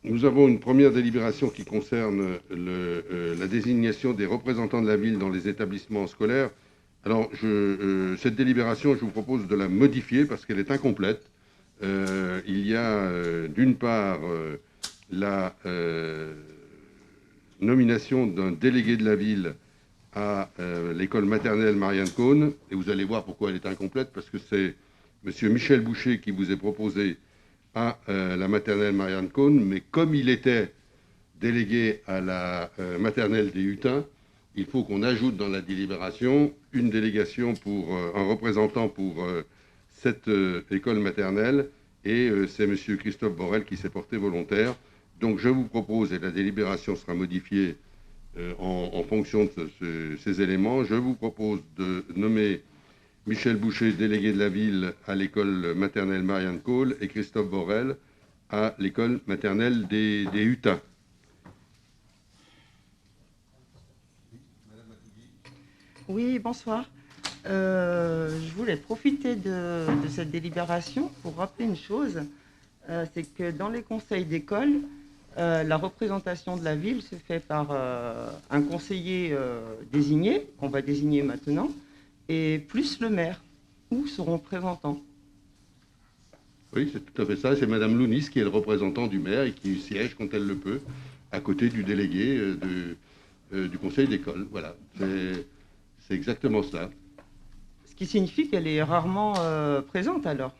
Nous avons une première délibération qui concerne la désignation des représentants de la ville dans les établissements scolaires. Alors, cette délibération, je vous propose de la modifier parce qu'elle est incomplète. Il y a d'une part la nomination d'un délégué de la ville à l'école maternelle Marianne Cohn, et vous allez voir pourquoi elle est incomplète, parce que c'est M. Michel Boucher qui vous est proposé à la maternelle Marianne Cohn, mais comme il était délégué à la maternelle des Hutins, il faut qu'on ajoute dans la délibération une délégation pour un représentant pour cette école maternelle, et c'est M. Christophe Borel qui s'est porté volontaire. Donc je vous propose, et la délibération sera modifiée en fonction de ces éléments, je vous propose de nommer Michel Boucher, délégué de la ville à l'école maternelle Marianne Cohn, et Christophe Borel à l'école maternelle des Hutins. Oui, bonsoir. Je voulais profiter de cette délibération pour rappeler une chose, c'est que dans les conseils d'école, la représentation de la ville se fait par un conseiller désigné, qu'on va désigner maintenant, et plus le maire, ou son représentant. Oui, c'est tout à fait ça. C'est Madame Lounis qui est le représentant du maire et qui siège quand elle le peut, à côté du délégué du conseil d'école. Voilà, c'est exactement ça. Ce qui signifie qu'elle est rarement présente alors.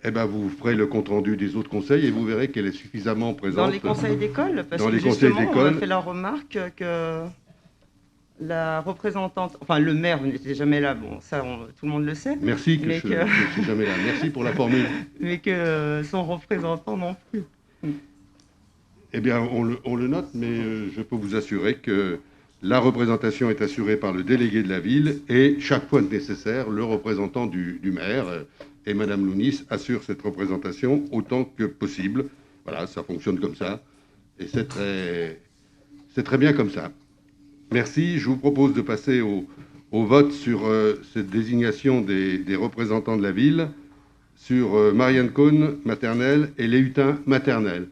Eh bien, vous ferez le compte-rendu des autres conseils et vous verrez qu'elle est suffisamment présente. Dans les conseils d'école, parce dans que les conseils justement, on d'école, m'a fait la remarque que la représentante, enfin le maire n'était jamais là, bon ça tout le monde le sait. Merci que je ne suis jamais là. Merci pour la formule. Mais que son représentant non plus. Eh bien, on le note, mais je peux vous assurer que la représentation est assurée par le délégué de la ville et chaque fois nécessaire, le représentant du maire et Madame Lounis assure cette représentation autant que possible. Voilà, ça fonctionne comme ça et c'est très bien comme ça. Merci. Je vous propose de passer au vote sur cette désignation des représentants de la ville, sur Marianne Cohn maternelle et les Hutins maternelle.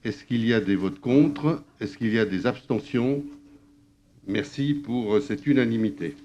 Est-ce qu'il y a des votes contre? Est-ce qu'il y a des abstentions? Merci pour cette unanimité.